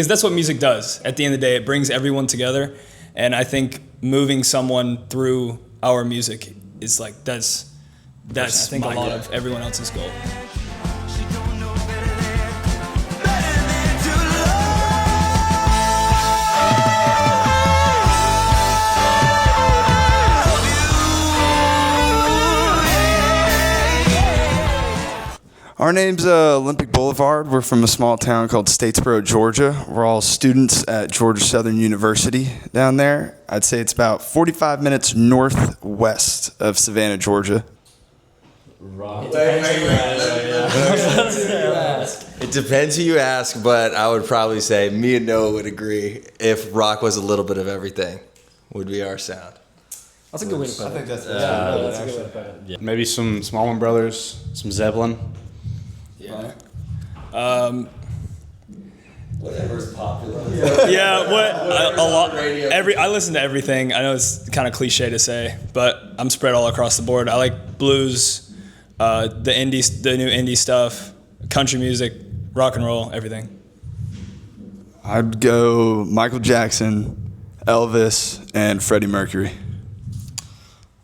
Because that's what music does. At the end of the day, it brings everyone together. And I think moving someone through our music is like, that's I think a lot of everyone else's goal. Our name's Olympic Boulevard. We're from a small town called Statesboro, Georgia. We're all students at Georgia Southern University down there. I'd say it's about 45 minutes northwest of Savannah, Georgia. It depends who you ask, but I would probably say me and Noah would agree if rock was a little bit of everything would be our sound. That's a good way to put it. I think that's a good way to put it. Yeah. Maybe some Smallman Brothers, some Zeppelin. Yeah. Whatever's popular. Yeah, a lot. I listen to everything. I know it's kind of cliche to say, but I'm spread all across the board. I like blues, the new indie stuff, country music, rock and roll, everything. I'd go Michael Jackson, Elvis, and Freddie Mercury.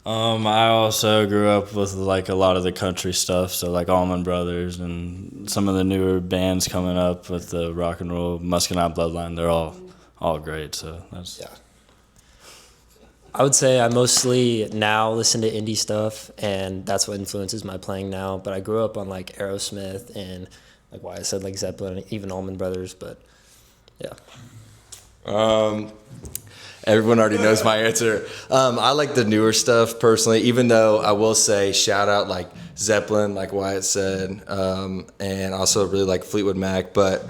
I also grew up with like a lot of the country stuff, so like Allman Brothers and some of the newer bands coming up with the rock and roll Muscadine Bloodline. They're all great. So that's. Yeah. I would say I mostly now listen to indie stuff, and that's what influences my playing now. But I grew up on like Aerosmith and like why I said like Zeppelin, and even Allman Brothers. But yeah. Everyone already knows my answer. I like the newer stuff personally, even though I will say shout out like Zeppelin, like Wyatt said, and also really like Fleetwood Mac. But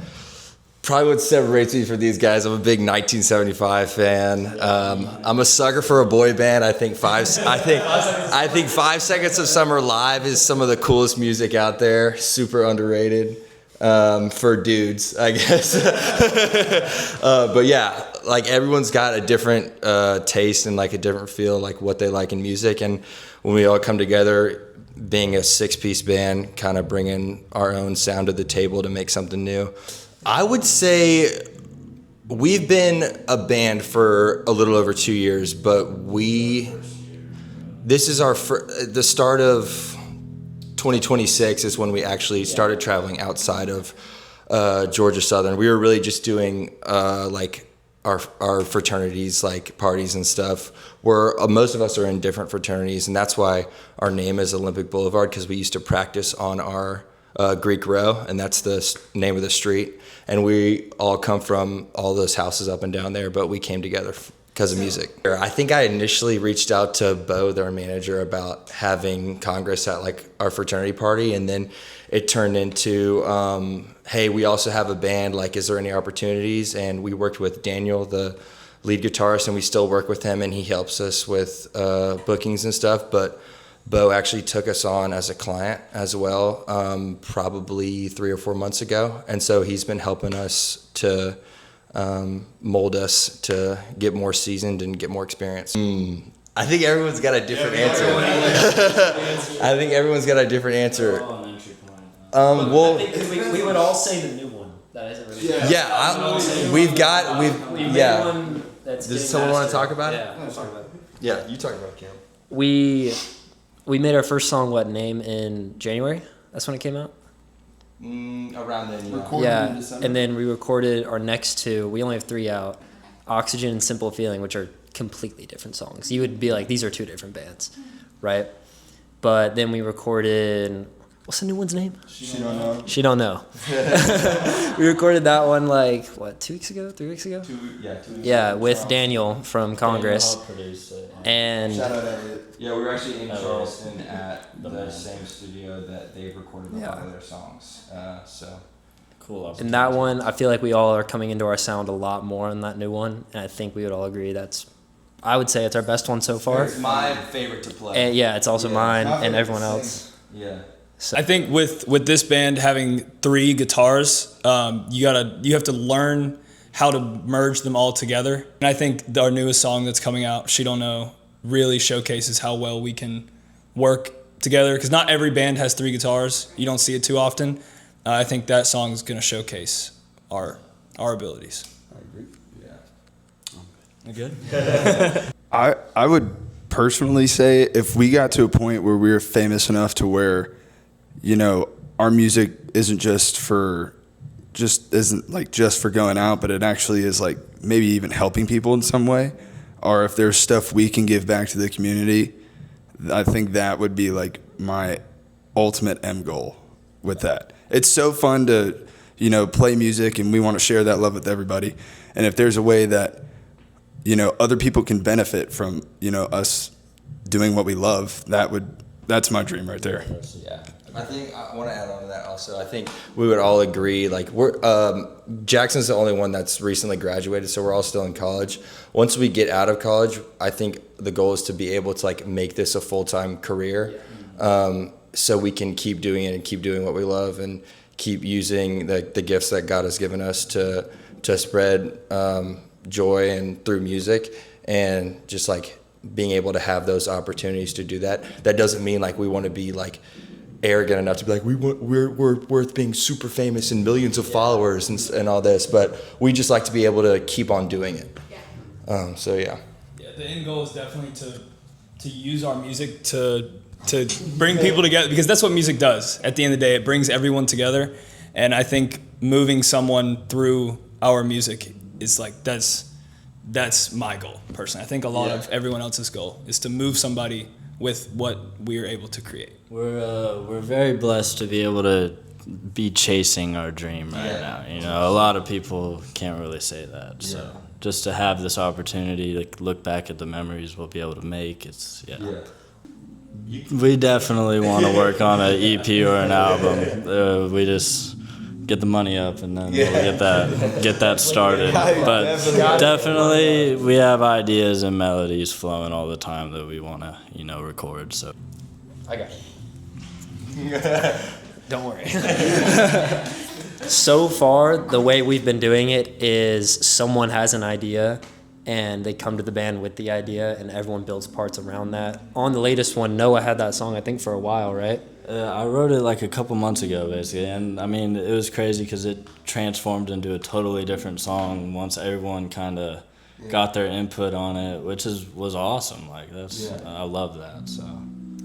probably what separates me from these guys, I'm a big 1975 fan. I'm a sucker for a boy band. I think 5 Seconds of Summer live is some of the coolest music out there. Super underrated. For dudes, I guess. But yeah, like everyone's got a different taste and like a different feel, like what they like in music. And when we all come together, being a 6-piece band, kind of bringing our own sound to the table to make something new. I would say we've been a band for a little over 2 years, but this is the start of 2026 is when we actually started traveling outside of Georgia Southern. We were really just doing like our fraternities, like parties and stuff, where most of us are in different fraternities, and that's why our name is Olympic Boulevard, because we used to practice on our Greek Row, and that's the name of the street. And we all come from all those houses up and down there, but we came together because of music. I think I initially reached out to Bo, their manager, about having Congress at like our fraternity party, and then it turned into, hey, we also have a band, like is there any opportunities? And we worked with Daniel, the lead guitarist, and we still work with him, and he helps us with bookings and stuff. But Bo actually took us on as a client as well, probably 3 or 4 months ago. And so he's been helping us to mold us to get more seasoned and get more experience. I think everyone's got a different answer. I think everyone's got a different answer. Well, I think we would all say the new one. That isn't really. Does someone want to talk about it? Yeah, talk about it. Yeah, you talk about it, Cam. We made our first song, in January? That's when it came out? Around then, yeah. And then we recorded our next 2. We only have 3 out. Oxygen and Simple Feeling, which are completely different songs. You would be like, these are 2 different bands, right? But then we recorded, what's the new one's name? She Don't Know. She Don't Know. We recorded that one 2 weeks ago, 3 weeks ago? 2 weeks. Yeah, with Daniel from Congress. And Shout out Elliot. Yeah, we were actually in Charleston at the same studio that they've recorded a lot of their songs. So cool. And that one, I feel like we all are coming into our sound a lot more on that new one, and I think we would all agree I would say it's our best one so far. It's my favorite to play. And yeah, it's also mine and everyone else. Yeah. I think with this band having 3 guitars, you have to learn how to merge them all together. And I think our newest song that's coming out, She Don't Know, really showcases how well we can work together, because not every band has 3 guitars. You don't see it too often. I think that song is going to showcase our our abilities. I agree. You good? I would personally say if we got to a point where we were famous enough to where, our music isn't just for going out, but it actually is like maybe even helping people in some way, or if there's stuff we can give back to the community, I think that would be like my ultimate end goal with that. It's so fun to, play music, and we want to share that love with everybody. And if there's a way that, other people can benefit from, us doing what we love, that's my dream right there. Yeah. I think I want to add on to that also. I think we would all agree, like Jackson's the only one that's recently graduated, so we're all still in college. Once we get out of college, I think the goal is to be able to like make this a full-time career, so we can keep doing it and keep doing what we love and keep using the gifts that God has given us to spread joy and through music, and just like being able to have those opportunities to do that. That doesn't mean like we want to be like arrogant enough to be like we're worth being super famous and millions of followers and all this, but we just like to be able to keep on doing it. So yeah, the end goal is definitely to use our music to bring people together, because that's what music does. At the end of the day, it brings everyone together, and I think moving someone through our music is like that's my goal personally. I think a lot of everyone else's goal is to move somebody with what we are able to create. We're very blessed to be able to be chasing our dream right now. A lot of people can't really say that. So just to have this opportunity to look back at the memories we'll be able to make, we definitely want to work on an EP or an album. We just get the money up and then we'll get that started. But definitely we have ideas and melodies flowing all the time that we want to, record. So I got it. Don't worry. So far, the way we've been doing it is someone has an idea and they come to the band with the idea and everyone builds parts around that. On the latest one, Noah had that song, I think, for a while, right? I wrote it like a couple months ago, basically, and I mean, it was crazy because it transformed into a totally different song once everyone kind of got their input on it, which was awesome. Like I love that. So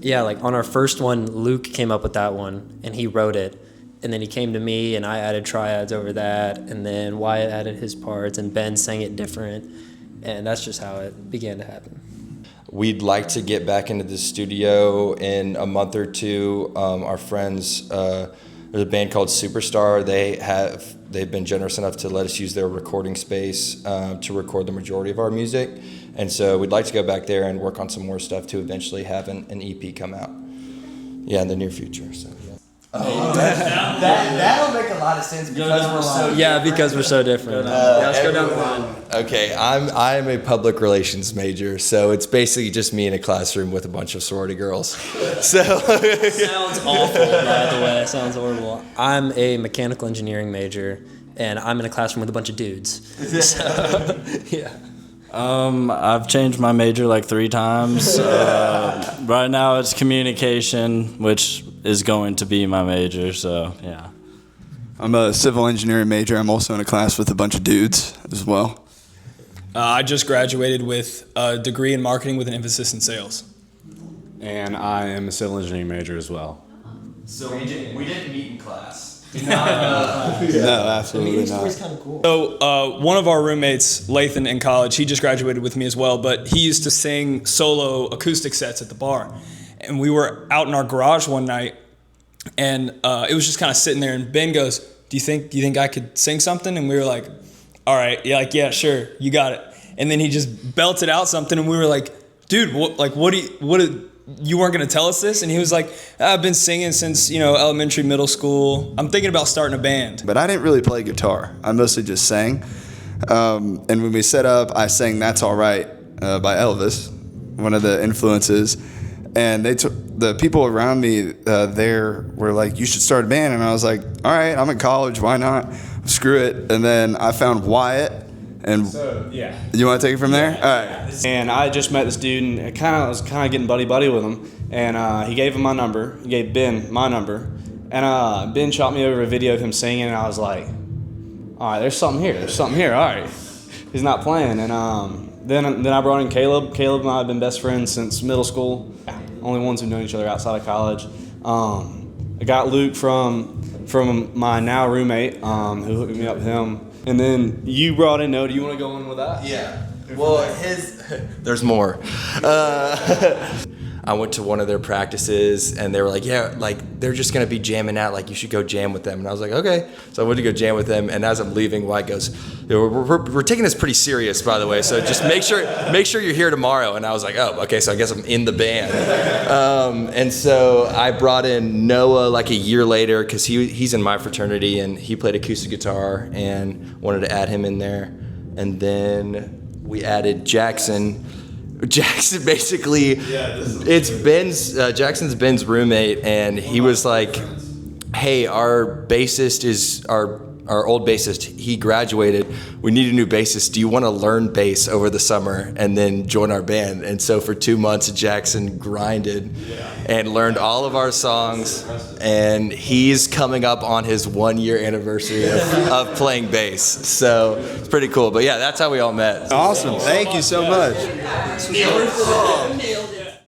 yeah, like on our first one, Luke came up with that one and he wrote it, and then he came to me and I added triads over that, and then Wyatt added his parts and Ben sang it different, and that's just how it began to happen. We'd like to get back into the studio in a month or two. Our friends, there's a band called Superstar. They've been generous enough to let us use their recording space to record the majority of our music. And so we'd like to go back there and work on some more stuff to eventually have an EP come out. Yeah, in the near future. So. That'll make a lot of sense because we're so different. Let's go down the line. Okay, I'm a public relations major, so it's basically just me in a classroom with a bunch of sorority girls. So sounds awful, by the way. Sounds horrible. I'm a mechanical engineering major, and I'm in a classroom with a bunch of dudes. So, yeah. I've changed my major like 3 times. Right now it's communication, which is going to be my major, so yeah. I'm a civil engineering major. I'm also in a class with a bunch of dudes as well. I just graduated with a degree in marketing with an emphasis in sales. And I am a civil engineering major as well. we didn't meet in class. No, absolutely not. kind of cool. So one of our roommates, Lathan, in college, he just graduated with me as well, but he used to sing solo acoustic sets at the bar. And we were out in our garage one night, and it was just kind of sitting there, and Ben goes, do you think I could sing something? And we were like, all right, yeah, sure, you got it. And then he just belted out something, and we were like, dude, you weren't going to tell us this? And he was like, I've been singing since, elementary, middle school. I'm thinking about starting a band. But I didn't really play guitar. I mostly just sang. And when we set up, I sang That's All Right by Elvis, one of the influences. And the people around me there were like, you should start a band. And I was like, all right, I'm in college. Why not? Screw it. And then I found Wyatt. And you want to take it from there? All right. And I just met this dude, and I was kind of getting buddy with him. And he gave him my number. He gave Ben my number. And Ben shot me over a video of him singing, and I was like, all right, there's something here. All right, he's not playing. And then I brought in Caleb. Caleb and I have been best friends since middle school. Only ones who've known each other outside of college. I got Luke from my now roommate, who hooked me up with him. And then you brought in Noah. Do you want to go in with that? Yeah. Well, there's more. I went to one of their practices, and they were like, yeah, like, they're just going to be jamming out. Like, you should go jam with them. And I was like, okay. So I went to go jam with them, and as I'm leaving, White goes, we're taking this pretty serious, by the way, so just make sure you're here tomorrow. And I was like, oh, okay, so I guess I'm in the band. And so I brought in Noah like a year later, because he's in my fraternity, and he played acoustic guitar, and wanted to add him in there. And then we added Jackson. Jackson basically, Jackson's Ben's roommate, and he was like, hey, our bassist is our old bassist, he graduated, we need a new bassist, do you want to learn bass over the summer and then join our band? And so for 2 months Jackson grinded and learned all of our songs, and he's coming up on his 1-year anniversary of playing bass, so it's pretty cool. But yeah, that's how we all met. Awesome. Thank you so much. Nailed it.